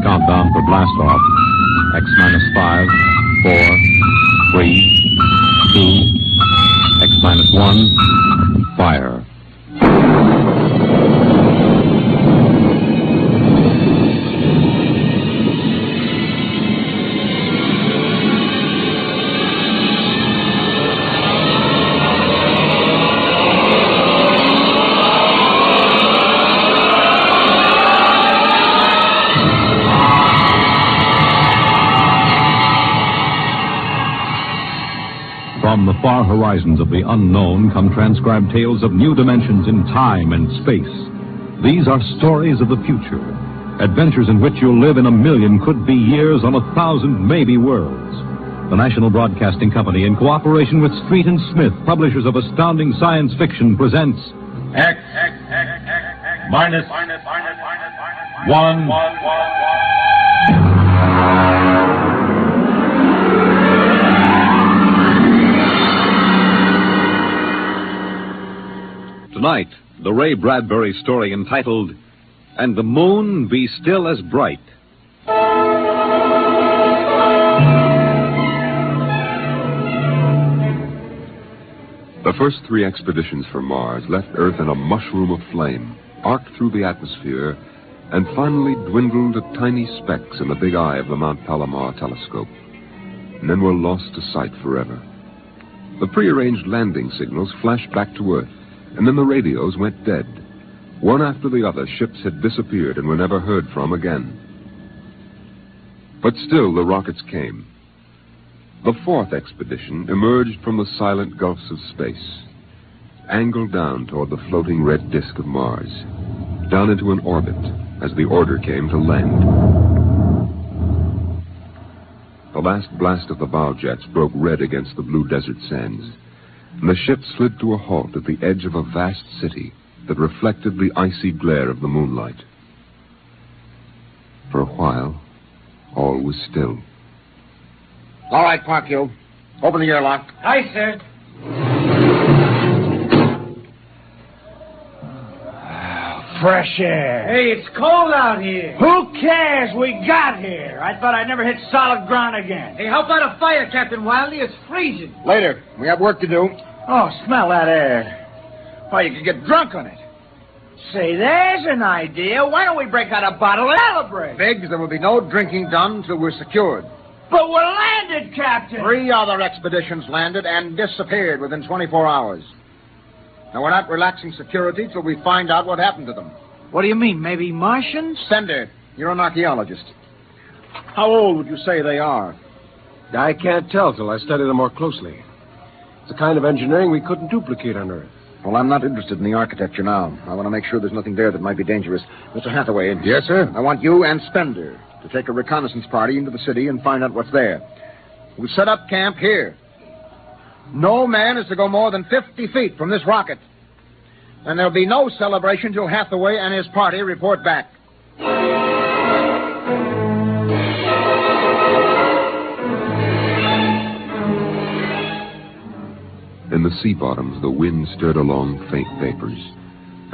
Countdown for blast off. X minus 5, 4, 3, 2, X minus 1, fire. From the far horizons of the unknown come transcribed tales of new dimensions in time and space. These are stories of the future, adventures in which you'll live in a million could-be years on 1,000 maybe worlds. The National Broadcasting Company, in cooperation with Street and Smith, publishers of astounding science fiction, presents X minus 1. Tonight, the Ray Bradbury story entitled, And the Moon Be Still as Bright. The first 3 expeditions for Mars left Earth in a mushroom of flame, arced through the atmosphere, and finally dwindled to tiny specks in the big eye of the Mount Palomar telescope, and then were lost to sight forever. The prearranged landing signals flashed back to Earth, and then the radios went dead. One after the other, ships had disappeared and were never heard from again. But still the rockets came. The 4th expedition emerged from the silent gulfs of space, angled down toward the floating red disk of Mars, down into an orbit as the order came to land. The last blast of the bow jets broke red against the blue desert sands, and the ship slid to a halt at the edge of a vast city that reflected the icy glare of the moonlight. For a while, all was still. All right, park you. Open the airlock. Aye, sir. Fresh air. Hey, it's cold out here. Who cares? We got here. I thought I'd never hit solid ground again. Hey, how about a fire, Captain Wiley? It's freezing. Later. We have work to do. Oh, smell that air. Why, you could get drunk on it. Say, there's an idea. Why don't we break out a bottle and celebrate? Biggs, there will be no drinking done until we're secured. But we're landed, Captain. 3 other expeditions landed and disappeared within 24 hours. Now, we're not relaxing security till we find out what happened to them. What do you mean, maybe Martians? Sender, you're an archaeologist. How old would you say they are? I can't tell till I study them more closely. It's a kind of engineering we couldn't duplicate on Earth. Well, I'm not interested in the architecture now. I want to make sure there's nothing there that might be dangerous. Mr. Hathaway. Yes, sir? I want you and Spender to take a reconnaissance party into the city and find out what's there. We set up camp here. No man is to go more than 50 feet from this rocket. And there'll be no celebration till Hathaway and his party report back. In the sea bottoms, the wind stirred along faint vapors,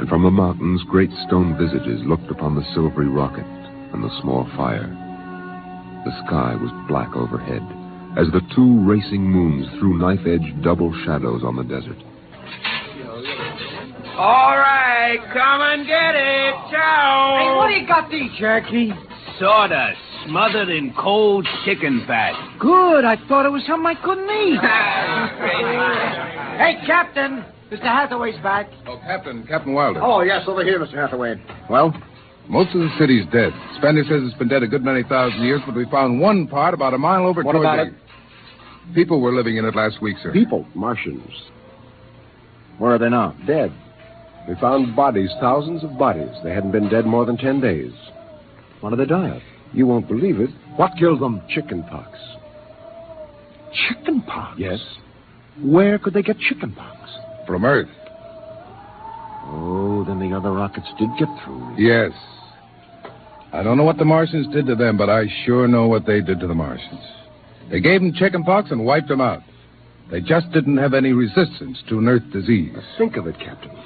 and from the mountains, great stone visages looked upon the silvery rocket and the small fire. The sky was black overhead, as the 2 racing moons threw knife-edged double shadows on the desert. All right, come and get it. Ciao. Hey, what do you got to eat, Cherokee? Sawdust, smothered in cold chicken fat. Good. I thought it was something I couldn't eat. Hey, Captain. Mr. Hathaway's back. Oh, Captain Wilder. Oh, yes, over here, Mr. Hathaway. Well? Most of the city's dead. Spender says it's been dead a good many thousand years, but we found one part about a mile over What toward about it? People were living in it last week, sir. People, Martians. Where are they now? Dead. We found bodies, thousands of bodies. They hadn't been dead more than 10 days. What did they die of? You won't believe it. What killed them? Chickenpox. Chickenpox? Yes. Where could they get chickenpox? From Earth. Oh, then the other rockets did get through. Yes. I don't know what the Martians did to them, but I sure know what they did to the Martians. They gave them chickenpox and wiped them out. They just didn't have any resistance to an Earth disease. Think of it, Captain.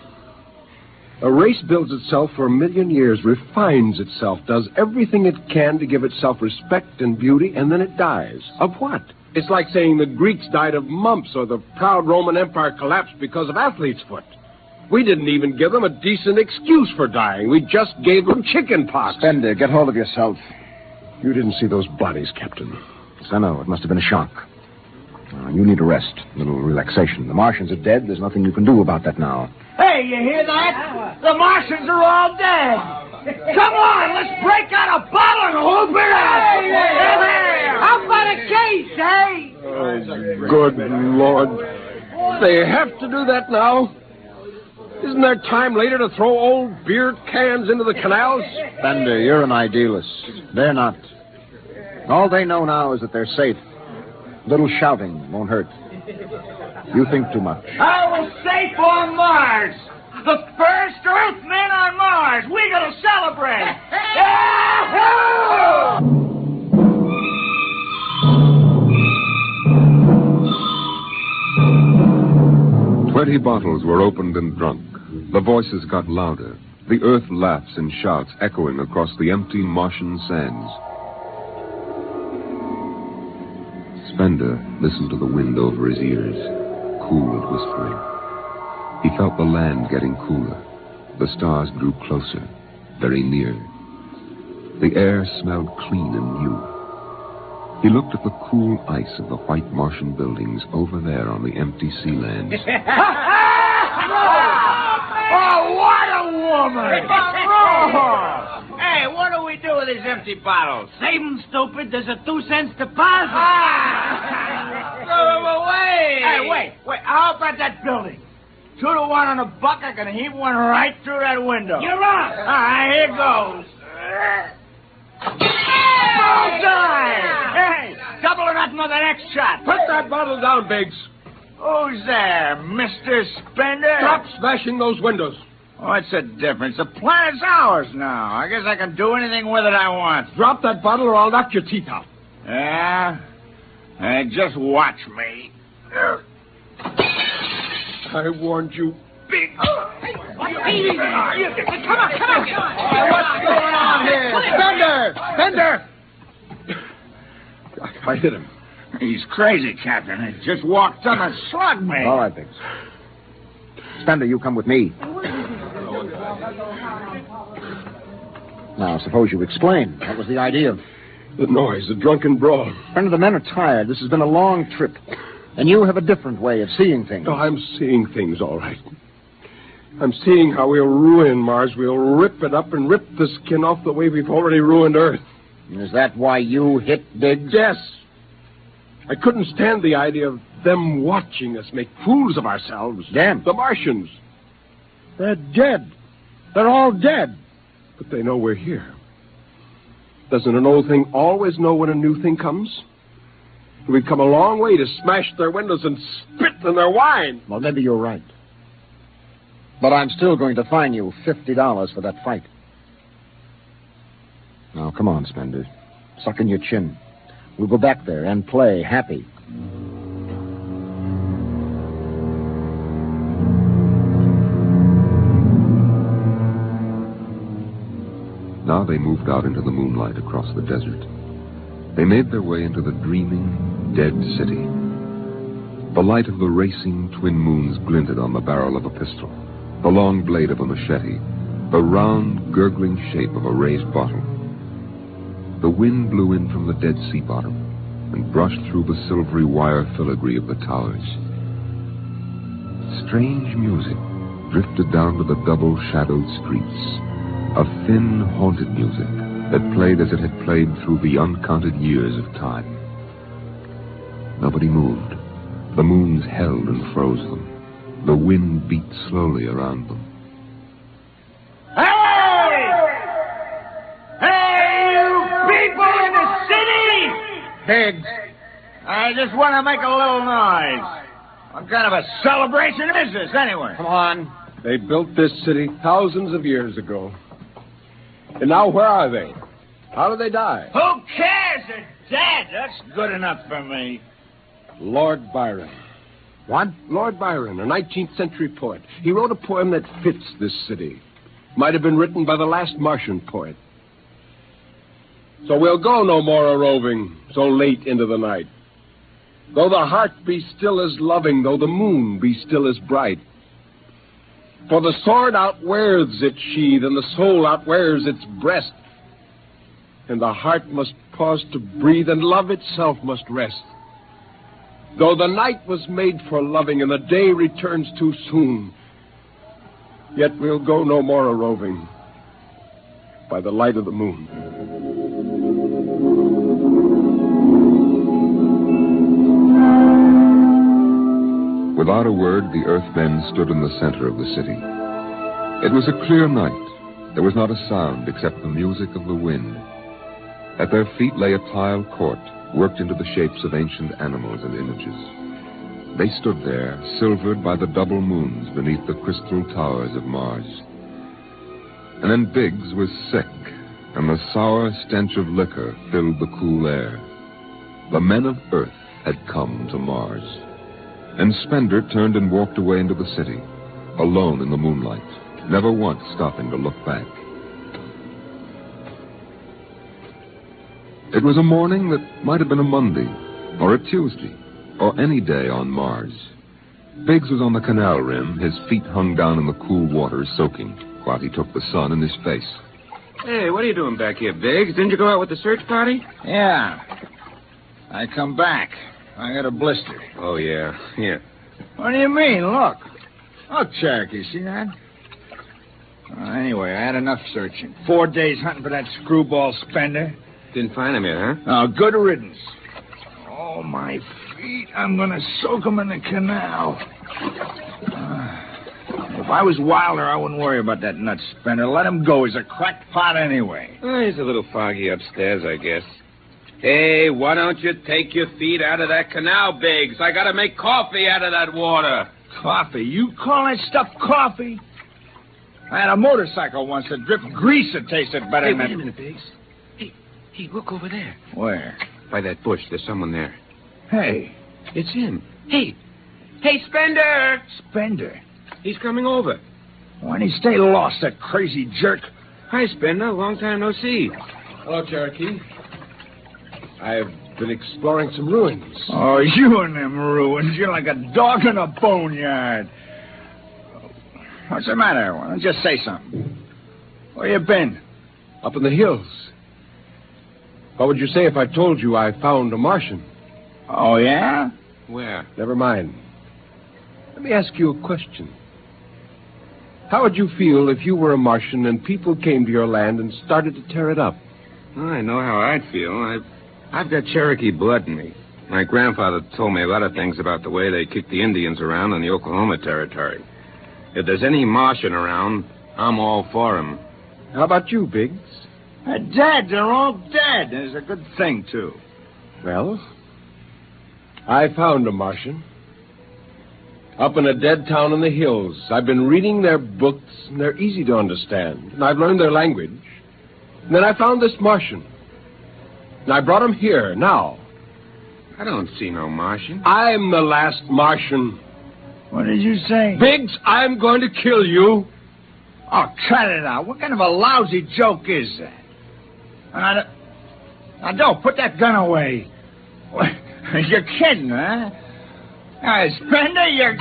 A race builds itself for 1,000,000 years, refines itself, does everything it can to give itself respect and beauty, and then it dies. Of what? It's like saying the Greeks died of mumps or the proud Roman Empire collapsed because of athlete's foot. We didn't even give them a decent excuse for dying. We just gave them chicken pox. Spender, get hold of yourself. You didn't see those bodies, Captain. Yes, I know. It must have been a shock. You need a rest, a little relaxation. The Martians are dead. There's nothing you can do about that now. Hey, you hear that? The Martians are all dead. Come on, let's break out a bottle and hoop it out. How about a case, eh? Oh, good Lord. They have to do that now? Isn't there time later to throw old beer cans into the canals? Bender, you're an idealist. They're not. All they know now is that they're safe. Little shouting won't hurt. You think too much. I was safe on Mars. The first Earthmen on Mars. We gotta celebrate. Yahoo! 20 bottles were opened and drunk. The voices got louder. The earth laughs and shouts echoing across the empty Martian sands. Spender listened to the wind over his ears, cool and whispering. He felt the land getting cooler. The stars drew closer, very near. The air smelled clean and new. He looked at the cool ice of the white Martian buildings over there on the empty sea lands. Oh, what a woman! Hey, what do we do with these empty bottles? Save them, stupid. There's a 2-cent deposit. Throw them away! Hey, wait. How about that building? 2 to 1 on a buck, I can heave one right through that window. You're on. All right, here goes. Bullseye! Hey, double or nothing on the next shot. Put that bottle down, Biggs. Who's there, Mr. Spender? Stop smashing those windows. What's the difference? The planet's ours now. I guess I can do anything with it I want. Drop that bottle or I'll knock your teeth out. Yeah? Just watch me. I warned you, Big. Come on. What's going on here? Spender! I hit him. He's crazy, Captain. He just walked up and slugged me. All right, Biggs. Spender, you come with me. Now, suppose you explain. What was the idea? The noise, the drunken brawl. Spender, the men are tired. This has been a long trip. And you have a different way of seeing things. No, I'm seeing things all right. I'm seeing how we'll ruin Mars. We'll rip it up and rip the skin off the way we've already ruined Earth. Is that why you hit Biggs? Yes. I couldn't stand the idea of them watching us make fools of ourselves. Them? The Martians. They're dead. They're all dead. But they know we're here. Doesn't an old thing always know when a new thing comes? We've come a long way to smash their windows and spit in their wine. Well, maybe you're right. But I'm still going to fine you $50 for that fight. Now, come on, Spender. Suck in your chin. We'll go back there and play happy. Now they moved out into the moonlight across the desert. They made their way into the dreaming, dead city. The light of the racing twin moons glinted on the barrel of a pistol, the long blade of a machete, the round, gurgling shape of a raised bottle. The wind blew in from the dead sea bottom and brushed through the silvery wire filigree of the towers. Strange music drifted down to the double-shadowed streets, a thin, haunted music that played as it had played through the uncounted years of time. Nobody moved. The moons held and froze them. The wind beat slowly around them. Biggs, I just want to make a little noise. What kind of a celebration is this, anyway? Come on. They built this city thousands of years ago. And now where are they? How did they die? Who cares? They're dead. That's good enough for me. Lord Byron. What? Lord Byron, a 19th century poet. He wrote a poem that fits this city. might have been written by the last Martian poet. So we'll go no more a-roving so late into the night. Though the heart be still as loving, though the moon be still as bright. For the sword outwears its sheath, and the soul outwears its breast. And the heart must pause to breathe, and love itself must rest. Though the night was made for loving, and the day returns too soon, yet we'll go no more a-roving by the light of the moon. Without a word, the Earthmen stood in the center of the city. It was a clear night. There was not a sound except the music of the wind. At their feet lay a tiled court, worked into the shapes of ancient animals and images. They stood there, silvered by the double moons beneath the crystal towers of Mars. And then Biggs was sick, and the sour stench of liquor filled the cool air. The men of Earth had come to Mars. And Spender turned and walked away into the city, alone in the moonlight, never once stopping to look back. It was a morning that might have been a Monday, or a Tuesday, or any day on Mars. Biggs was on the canal rim, his feet hung down in the cool water, soaking, while he took the sun in his face. Hey, what are you doing back here, Biggs? Didn't you go out with the search party? Yeah. I come back. I got a blister. Oh, yeah. Here. What do you mean? Look. Look, Cherokee, see that? Anyway, I had enough searching. 4 days hunting for that screwball Spender. Didn't find him yet, huh? Oh, good riddance. Oh, my feet. I'm going to soak them in the canal. If I was Wilder, I wouldn't worry about that nut Spender. Let him go. He's a cracked pot anyway. He's a little foggy upstairs, I guess. Hey, why don't you take your feet out of that canal, Biggs? I gotta make coffee out of that water. Coffee? You call that stuff coffee? I had a motorcycle once that dripped grease that tasted better than that. Wait a minute, Biggs. Hey, look over there. Where? By that bush. There's someone there. Hey. It's him. Hey, Spender! Spender? He's coming over. Why'd he stay lost, that crazy jerk? Hi, Spender. Long time no see. Hello, Cherokee. I've been exploring some ruins. Oh, you and them ruins. You're like a dog in a boneyard. What's the matter? Why don't you just say something? Where you been? Up in the hills. What would you say if I told you I found a Martian? Oh, yeah? Where? Never mind. Let me ask you a question. How would you feel if you were a Martian and people came to your land and started to tear it up? I know how I'd feel. I've got Cherokee blood in me. My grandfather told me a lot of things about the way they kicked the Indians around in the Oklahoma Territory. If there's any Martian around, I'm all for him. How about you, Biggs? They're dead. They're all dead. It's a good thing, too. Well, I found a Martian. Up in a dead town in the hills. I've been reading their books, and they're easy to understand. And I've learned their language. And then I found this Martian. And I brought him here, now. I don't see no Martian. I'm the last Martian. What did you say? Biggs, I'm going to kill you. Oh, cut it out. What kind of a lousy joke is that? Now, don't put that gun away. You're kidding, huh? Spender, you're...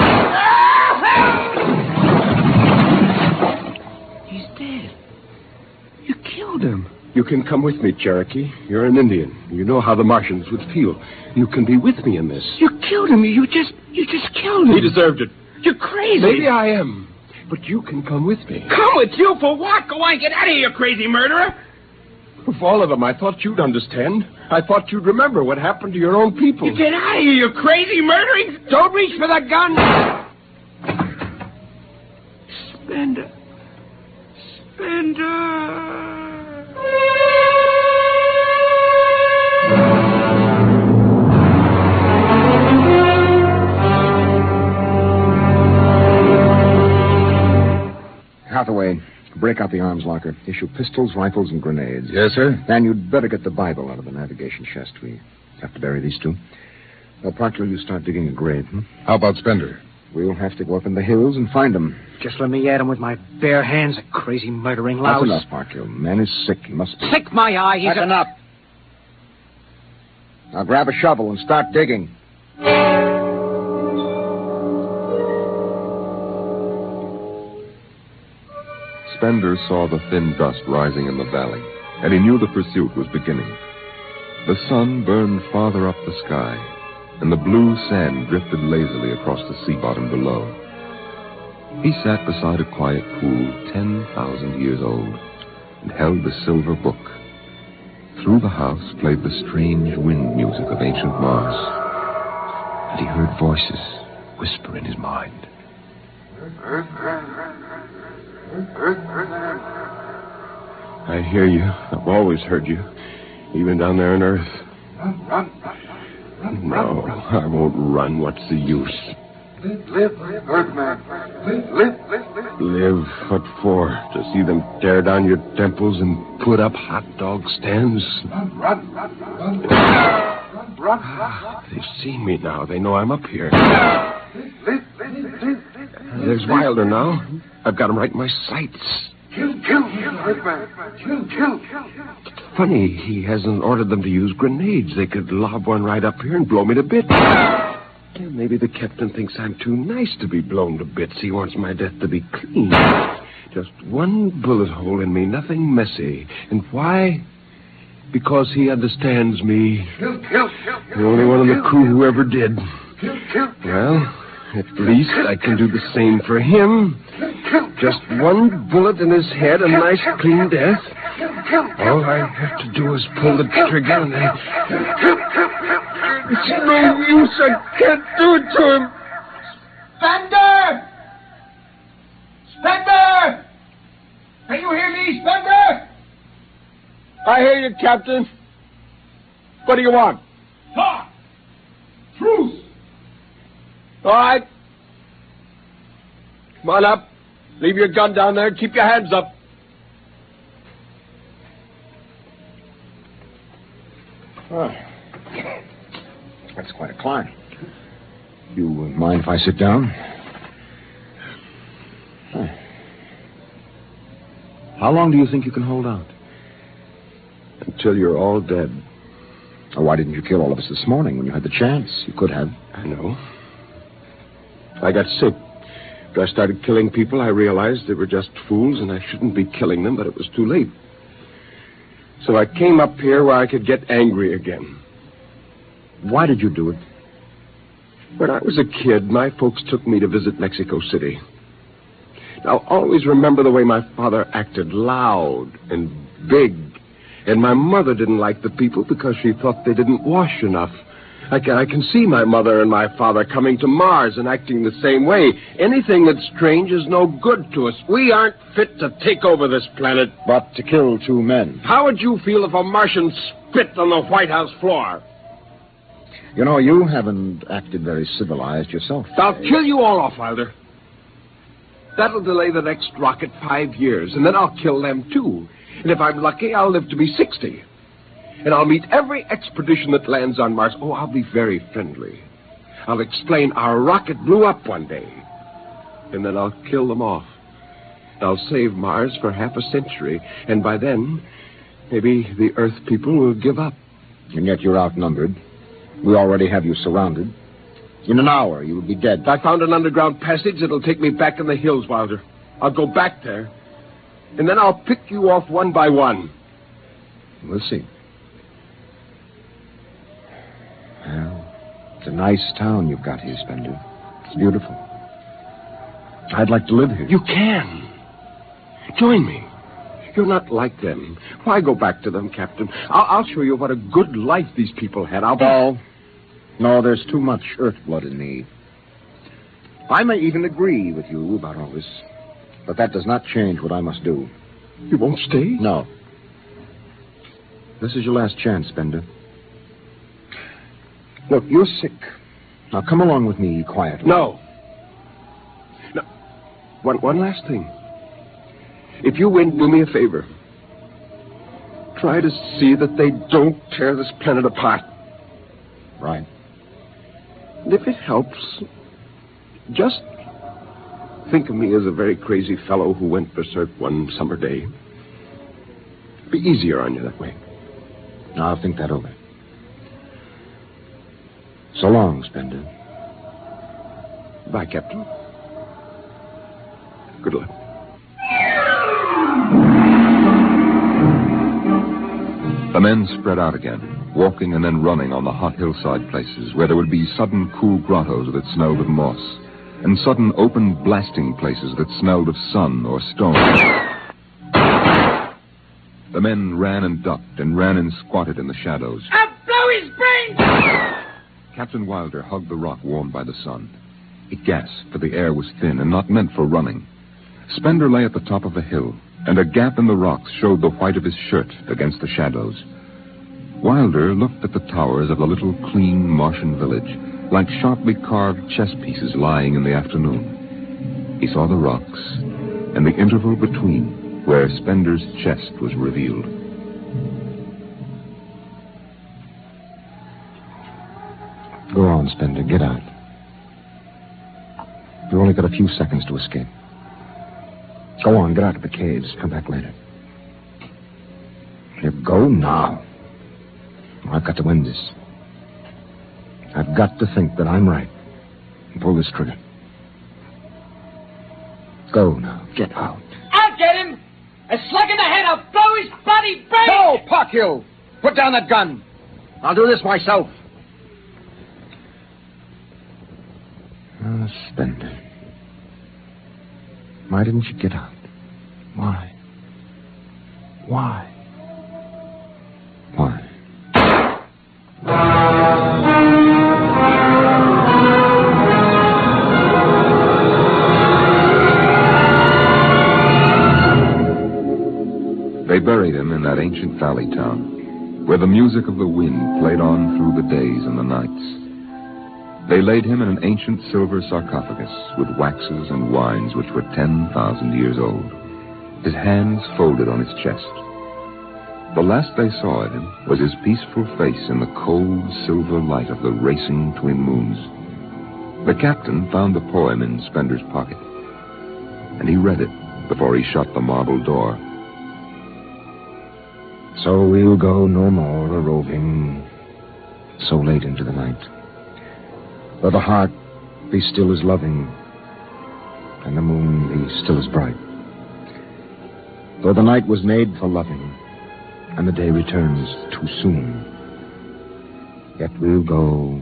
He's dead. You killed him. You can come with me, Cherokee. You're an Indian. You know how the Martians would feel. You can be with me in this. You killed him. You just killed him. He deserved it. You're crazy. Maybe I am. But you can come with me. Come with you for what? Go on, get out of here, you crazy murderer. Of all of them, I thought you'd understand. I thought you'd remember what happened to your own people. You get out of here, you crazy murdering... Don't reach for the gun. Spender. Hathaway, break out the arms locker. Issue pistols, rifles, and grenades. Yes, sir? And you'd better get the Bible out of the navigation chest. We have to bury these two. Parker, you start digging a grave, How about Spender? We'll have to go up in the hills and find him. Just let me at him with my bare hands, a crazy murdering louse. That's enough, Markhill. Man is sick. He must be. Sick, my eye. He's That's enough. Now grab a shovel and start digging. Spender saw the thin dust rising in the valley, and he knew the pursuit was beginning. The sun burned farther up the sky, and the blue sand drifted lazily across the sea bottom below. He sat beside a quiet pool 10,000 years old and held the silver book. Through the house played the strange wind music of ancient Mars, and he heard voices whisper in his mind. I hear you. I've always heard you, even down there on Earth. No, I won't run. What's the use? Live, Earthman. Live. Live? What for? To see them tear down your temples and put up hot dog stands? Run. They've seen me now. They know I'm up here. Live. There's Wilder now. I've got him right in my sights. Kill, Earthman. Kill. Funny, he hasn't ordered them to use grenades. They could lob one right up here and blow me to bits. Yeah, maybe the captain thinks I'm too nice to be blown to bits. He wants my death to be clean. Just one bullet hole in me, nothing messy. And why? Because he understands me. Kill. The only one in the crew who ever did. Kill. Well, at least I can do the same for him. Just one bullet in his head, a nice clean death. All I have to do is pull the trigger and it's no use. I can't do it to him. Spender! Can you hear me, Spender? I hear you, Captain. What do you want? Talk! Truce! All right. Come on up. Leave your gun down there and keep your hands up. Oh. That's quite a climb. You mind if I sit down? How long do you think you can hold out? Until you're all dead. Or why didn't you kill all of us this morning when you had the chance? You could have. I know. I got sick. After I started killing people, I realized they were just fools and I shouldn't be killing them, but it was too late. So I came up here where I could get angry again. Why did you do it? When I was a kid, my folks took me to visit Mexico City. Now, always remember the way my father acted, loud and big. And my mother didn't like the people because she thought they didn't wash enough. I can see my mother and my father coming to Mars and acting the same way. Anything that's strange is no good to us. We aren't fit to take over this planet. But to kill two men. How would you feel if a Martian spit on the White House floor? You know, you haven't acted very civilized yourself. I'll kill you all off, Wilder. That'll delay the next rocket 5 years, and then I'll kill them, too. And if I'm lucky, I'll live to be 60. And I'll meet every expedition that lands on Mars. Oh, I'll be very friendly. I'll explain our rocket blew up one day. And then I'll kill them off. I'll save Mars for half a century. And by then, maybe the Earth people will give up. And yet you're outnumbered. We already have you surrounded. In an hour, you will be dead. I found an underground passage that'll take me back in the hills, Wilder. I'll go back there. And then I'll pick you off one by one. We'll see. Well, it's a nice town you've got here, Spender. It's beautiful. I'd like to live here. You can. Join me. You're not like them. Why go back to them, Captain? I'll show you what a good life these people had. No, there's too much earth blood in me. I may even agree with you about all this, but that does not change what I must do. You won't stay? No. This is your last chance, Spender. Look, you're sick. Now come along with me quietly. No. One last thing. If you win, do me a favor. Try to see that they don't tear this planet apart. Right. And if it helps, Just think of me as a very crazy fellow who went berserk one summer day. Be easier on you that way. I'll think that over. So long, Spender. Bye, Captain. Good luck. The men spread out again, walking and then running on the hot hillside places where there would be sudden cool grottos that smelled of moss, and sudden open blasting places that smelled of sun or stone. The men ran and ducked and ran and squatted in the shadows. I'll blow his brains! Captain Wilder hugged the rock warmed by the sun. He gasped, for the air was thin and not meant for running. Spender lay at the top of a hill, and a gap in the rocks showed the white of his shirt against the shadows. Wilder looked at the towers of the little clean Martian village, like sharply carved chess pieces lying in the afternoon. He saw the rocks, and the interval between, where Spender's chest was revealed. Go on, Spender. Get out. You've only got a few seconds to escape. Go on, get out of the caves. Come back later. You go now. I've got to win this. I've got to think that I'm right and pull this trigger. Go now. Get out. I'll get him! A slug in the head, I'll blow his bloody brains! No, Parkhill! Put down that gun. I'll do this myself. Spender. Why didn't you get out? Why? Why? Why? They buried him in that ancient valley town, where the music of the wind played on through the days and the nights. They laid him in an ancient silver sarcophagus with waxes and wines which were 10,000 years old, his hands folded on his chest. The last they saw of him was his peaceful face in the cold silver light of the racing twin moons. The captain found the poem in Spender's pocket, and he read it before he shut the marble door. So we'll go no more a-roving so late into the night. Though the heart be still as loving, and the moon be still as bright. Though the night was made for loving, and the day returns too soon, yet we'll go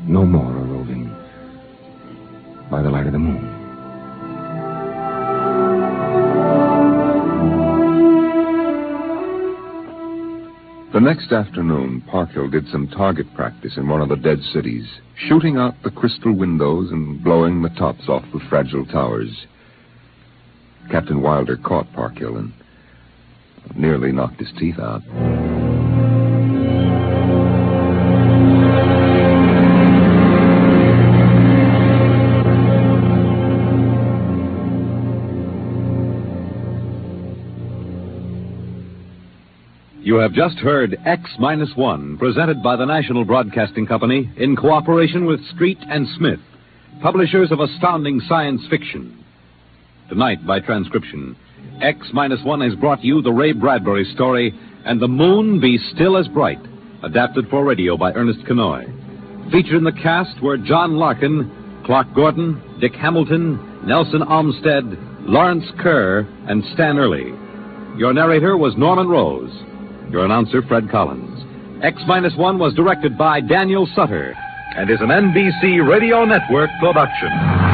no more a-roving by the light of the moon. The next afternoon, Parkhill did some target practice in one of the dead cities, shooting out the crystal windows and blowing the tops off the fragile towers. Captain Wilder caught Parkhill and nearly knocked his teeth out. You have just heard X-1, presented by the National Broadcasting Company in cooperation with Street and Smith, publishers of astounding science fiction. Tonight, by transcription, X-1 has brought you the Ray Bradbury story, And the Moon Be Still as Bright, adapted for radio by Ernest Kenoy. Featured in the cast were John Larkin, Clark Gordon, Dick Hamilton, Nelson Olmsted, Lawrence Kerr, and Stan Early. Your narrator was Norman Rose. Your announcer, Fred Collins. X-1 was directed by Daniel Sutter and is an NBC Radio Network production.